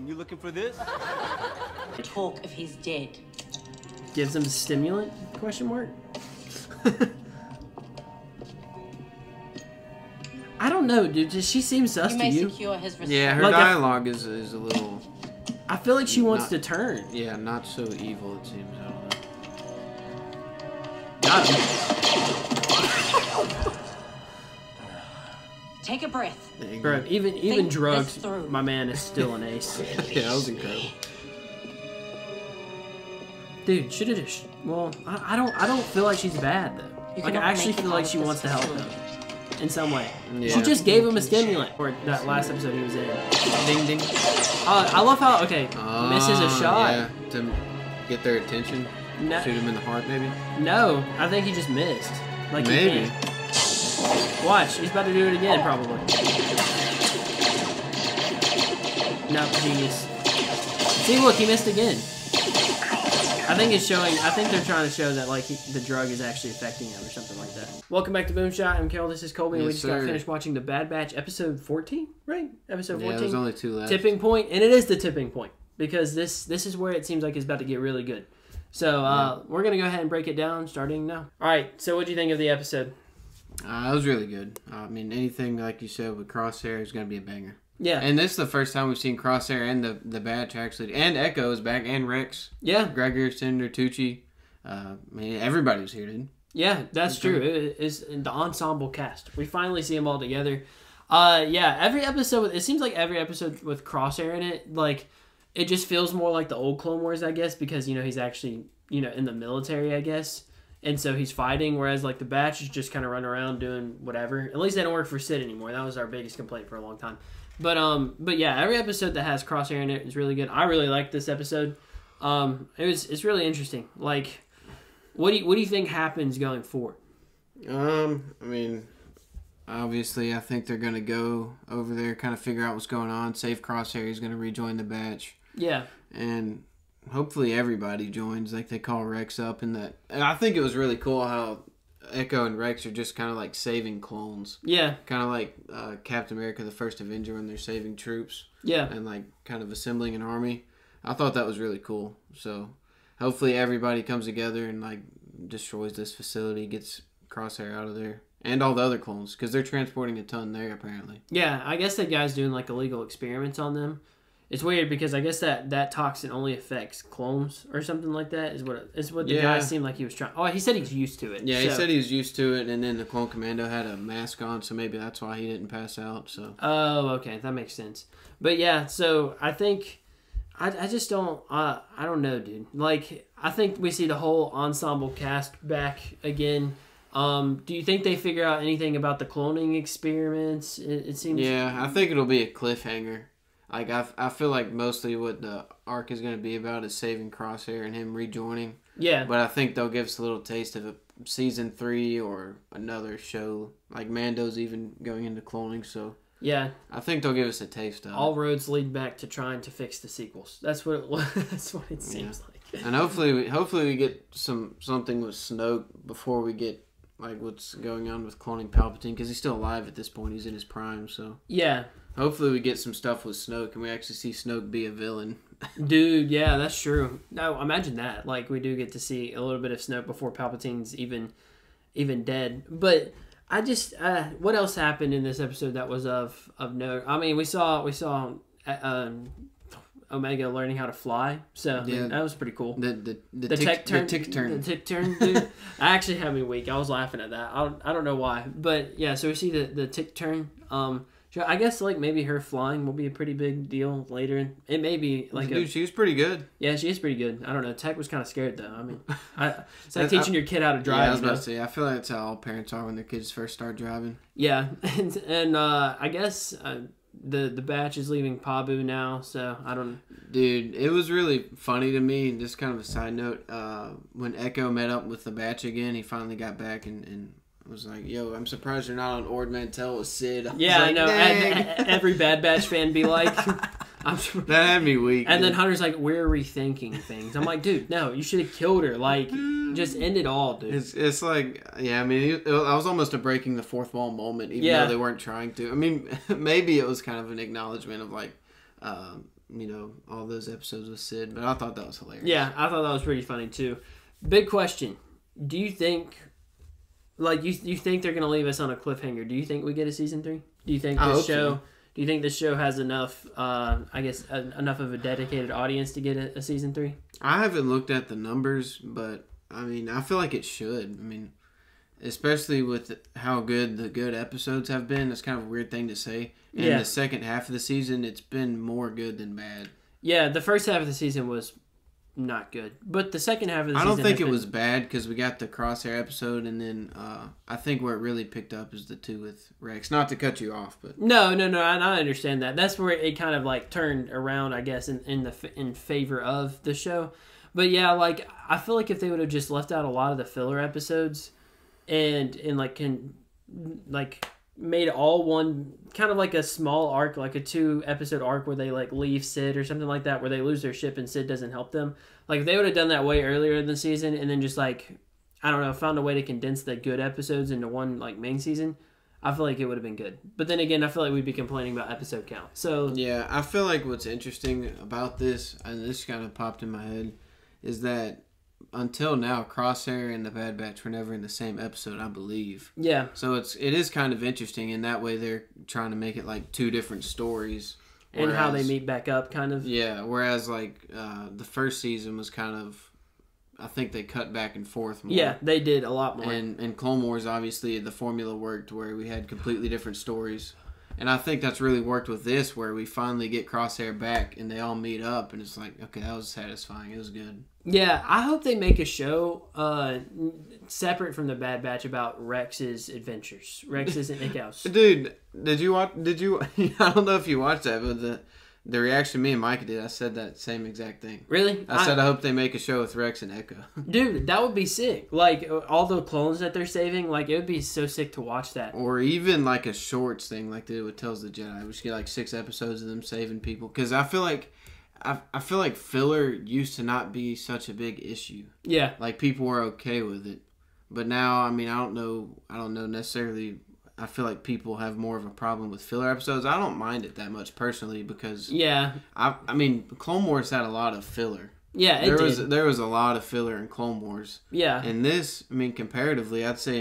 doing? You looking for this? Talk of his dead. Gives him a stimulant? Question mark. I don't know, dude. She seems sus to you. Secure his yeah, her like dialogue is a little. I feel like she wants to turn. Yeah, not so evil. It seems. I don't know. Got him. Take a breath. Bro, even Think drugged, this through. my man is still an ace. Yeah, that was incredible. Dude, should have just. Well, I don't feel like she's bad though. You Like I cannot actually make feel it like out she of wants to this help him in some way. Yeah. She just gave him a stimulant for that last episode he was in. Ding ding. I love how misses a shot. Yeah, to get their attention. No, Shoot him in the heart, maybe. no, I think he just missed. Like he Maybe. can't. Watch, he's about to do it again, probably. No, genius. See, look, he missed again. I think it's showing. I think they're trying to show that like the drug is actually affecting him or something like that. Welcome back to BoomShot. I'm Carol. This is Colby. And we just got finished watching The Bad Batch, episode 14, right? Episode 14. Yeah, there's only 2 left. Tipping point, and it is the tipping point because this is where it seems like it's about to get really good. So we're gonna go ahead and break it down starting now. All right. So what do you think of the episode? It was really good. I mean, anything like you said with Crosshair is gonna be a banger. Yeah. And this is the first time we've seen Crosshair and the Batch actually, and Echo is back, and Rex. Yeah. Gregor, Cinder, Tucci. I mean, everybody was here, dude. Yeah, that's true. It is the ensemble cast. We finally see them all together. Yeah, every episode. It seems like every episode with Crosshair in it, like it just feels more like the old Clone Wars, I guess, because he's actually in the military, I guess, and so he's fighting. Whereas like the Batch is just kind of running around doing whatever. At least they don't work for Sid anymore. That was our biggest complaint for a long time. But yeah, every episode that has Crosshair in it is really good. I really liked this episode. It's really interesting. Like, what do you think happens going forward? I mean, obviously, I think they're gonna go over there, kind of figure out what's going on. Save Crosshair. He's gonna rejoin the Batch. Yeah. And hopefully everybody joins. Like they call Rex up, and I think it was really cool how Echo and Rex are just kind of like saving clones. Yeah. Kind of like Captain America, the First Avenger, when they're saving troops. Yeah. And like kind of assembling an army. I thought that was really cool. So hopefully everybody comes together and like destroys this facility, gets Crosshair out of there. And all the other clones, because they're transporting a ton there apparently. Yeah, I guess that guy's doing like illegal experiments on them. It's weird because I guess that toxin only affects clones or something like that. Is what the guy seemed like he was trying. Oh, he said he's used to it. Yeah, he said he was used to it, and then the Clone Commando had a mask on, so maybe that's why he didn't pass out. So. Oh, okay, that makes sense. But yeah, so I think I just don't I don't know, dude. Like I think we see the whole ensemble cast back again. Do you think they figure out anything about the cloning experiments? It seems. Yeah, I think it'll be a cliffhanger. Like, I feel like mostly what the arc is going to be about is saving Crosshair and him rejoining. Yeah. But I think they'll give us a little taste of a season 3 or another show. Like, Mando's even going into cloning, so... Yeah. I think they'll give us a taste of it. All roads lead back to trying to fix the sequels. That's what that's what it seems like. And hopefully we get something with Snoke before we get, like, what's going on with cloning Palpatine, because he's still alive at this point. He's in his prime, so... Yeah. Hopefully we get some stuff with Snoke and we actually see Snoke be a villain. Dude, yeah, that's true. No, imagine that. Like, we do get to see a little bit of Snoke before Palpatine's even dead. But I just, what else happened in this episode that was of note? I mean, we saw Omega learning how to fly, so I mean, that was pretty cool. The tick turn, dude. I actually had me weak. I was laughing at that. I don't know why, but yeah. So we see the tick turn. I guess like maybe her flying will be a pretty big deal later. It may be like she was pretty good. Yeah, she is pretty good. I don't know. Tech was kind of scared though. I mean, it's like teaching your kid how to drive. Yeah, I was about to say. I feel like that's how all parents are when their kids first start driving. Yeah, and I guess the Batch is leaving Pabu now, so I don't. Dude, it was really funny to me. Just kind of a side note. When Echo met up with the Batch again, he finally got back and was like, "Yo, I'm surprised you're not on Ord Mantell with Sid." I know. Every Bad Batch fan be like, I'm sure. That had me weak. And then Hunter's like, "We're rethinking things." I'm like, dude, no, you should have killed her. Like, just end it all, dude. It's like, yeah, I mean, I was almost a breaking the fourth wall moment, even though they weren't trying to. I mean, maybe it was kind of an acknowledgement of like, all those episodes with Sid. But I thought that was hilarious. Yeah, I thought that was pretty funny too. Big question: do you think, you think they're gonna leave us on a cliffhanger? Do you think we get a season 3? Do you think this show? So. Do you think this show has enough? Enough of a dedicated audience to get a season 3? I haven't looked at the numbers, but I feel like it should. Especially with how good the good episodes have been. It's kind of a weird thing to say. And the second half of the season, it's been more good than bad. Yeah, the first half of the season was not good. But the second half of the season... I don't think it was bad because we got the Crosshair episode, and then I think where it really picked up is the 2 with Rex. Not to cut you off, but... No, I understand that. That's where it kind of turned around, I guess, in favor of the show. But yeah, I feel like if they would have just left out a lot of the filler episodes... And made all one kind of like a small arc, like a 2-episode arc where they leave Sid or something like that, where they lose their ship and Sid doesn't help them. If they would have done that way earlier in the season and then just I don't know, found a way to condense the good episodes into one main season, I feel like it would have been good. But then again, I feel like we'd be complaining about episode count. So yeah, I feel like what's interesting about this, and this kind of popped in my head, is that until now, Crosshair and the Bad Batch were never in the same episode, I believe. Yeah. So it is kind of interesting in that way. They're trying to make it 2 different stories, and how they meet back up, kind of. Yeah. Whereas the first season was kind of, I think they cut back and forth more. Yeah, they did a lot more. And Clone Wars, obviously, the formula worked where we had completely different stories. And I think that's really worked with this, where we finally get Crosshair back and they all meet up, and it's okay, that was satisfying. It was good. Yeah, I hope they make a show separate from the Bad Batch about Rex's adventures. Rex isn't Nick House. Dude, did you watch? I don't know if you watched that, but the reaction me and Micah did, I said that same exact thing. Really? I said I hope they make a show with Rex and Echo. Dude, that would be sick. All the clones that they're saving, it would be so sick to watch that. Or even a shorts thing like they did with Tales of the Jedi. We should get 6 episodes of them saving people. Because I feel like filler used to not be such a big issue. Yeah. People were okay with it. But now, I don't know necessarily. I feel like people have more of a problem with filler episodes. I don't mind it that much personally because Clone Wars had a lot of filler. Yeah, there was a lot of filler in Clone Wars. Yeah. And this, comparatively, I'd say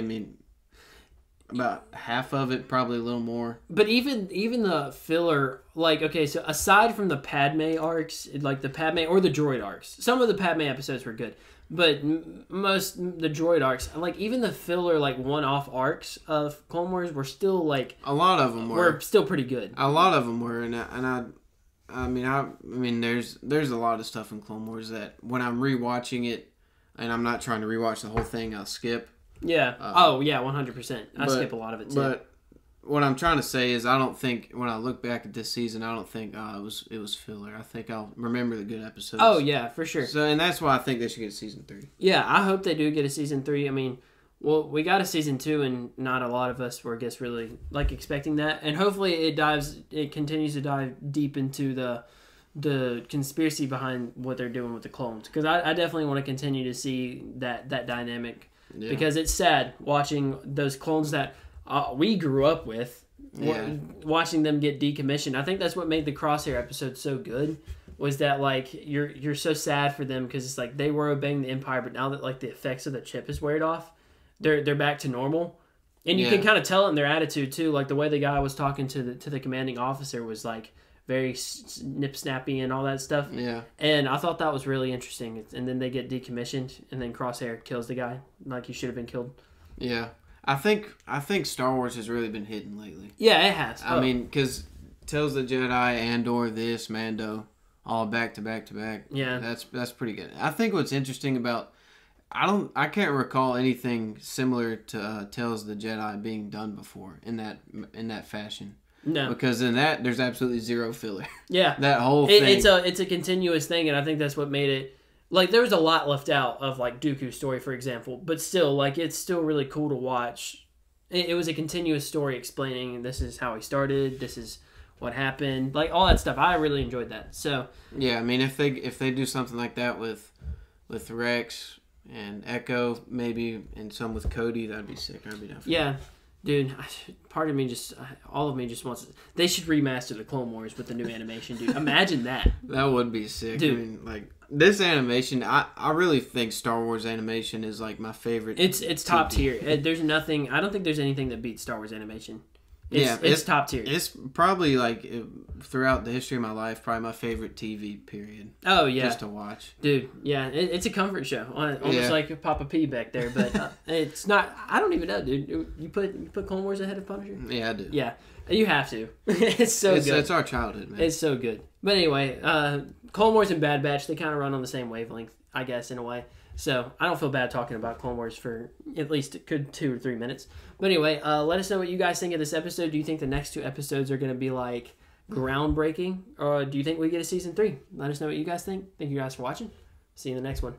about half of it, probably a little more. But even the filler, okay, so aside from the Padme arcs, the Padme or the droid arcs, some of the Padme episodes were good. But most the droid arcs, even the filler one-off arcs of Clone Wars were still a lot of them were still pretty good. A lot of them were, there's a lot of stuff in Clone Wars that when I'm rewatching it, and I'm not trying to rewatch the whole thing, I'll skip. Yeah. 100%. I skip a lot of it too. But what I'm trying to say is, I don't think when I look back at this season, I don't think it was filler. I think I'll remember the good episodes. Oh yeah, for sure. So, and that's why I think they should get season 3. Yeah, I hope they do get a season 3. We got a season 2, and not a lot of us were, really expecting that. And hopefully, it continues to dive deep into the conspiracy behind what they're doing with the clones, because I definitely want to continue to see that dynamic. Yeah. Because it's sad watching those clones that we grew up with, watching them get decommissioned. I think that's what made the Crosshair episode so good, was that you're so sad for them, because it's they were obeying the Empire, but now that the effects of the chip is weared off, they're back to normal, and you can kind of tell it in their attitude too. The way the guy was talking to the commanding officer was very snip-snappy and all that stuff. Yeah. And I thought that was really interesting. And then they get decommissioned, and then Crosshair kills the guy he should have been killed. Yeah. I think Star Wars has really been hitting lately. Yeah, it has. Because Tales of the Jedi, Andor, this, Mando, all back to back to back. Yeah. That's pretty good. I think what's interesting about... I can't recall anything similar to Tales of the Jedi being done before in that fashion. No, because in that there's absolutely zero filler. Yeah, that whole thing. It's a continuous thing, and I think that's what made it. There was a lot left out of Dooku's story, for example, but still, it's still really cool to watch. It was a continuous story explaining this is how he started, this is what happened, all that stuff. I really enjoyed that. So yeah, if they do something like that with Rex and Echo, maybe, and some with Cody, that'd be sick. I'd be down for that. Dude, part of me all of me just wants. They should remaster the Clone Wars with the new animation, dude. Imagine that. That would be sick. Dude. I mean, like this animation, I really think Star Wars animation is like my favorite. It's top tier. There's nothing. I don't think there's anything that beats Star Wars animation. It's top tier. It's probably like throughout the history of my life, probably my favorite TV period. Oh yeah, just to watch, dude. Yeah, it's a comfort show, almost like Papa P back there. But it's not. I don't even know, dude. You put Clone Wars ahead of Punisher? Yeah, I do. Yeah, you have to. It's good. It's our childhood, man. It's so good. But anyway, Clone Wars and Bad Batch, they kind of run on the same wavelength, I guess, in a way. So I don't feel bad talking about Clone Wars for at least a good 2 or 3 minutes. But anyway, let us know what you guys think of this episode. Do you think the next 2 episodes are going to be like groundbreaking, or do you think we get a season 3? Let us know what you guys think. Thank you guys for watching. See you in the next one.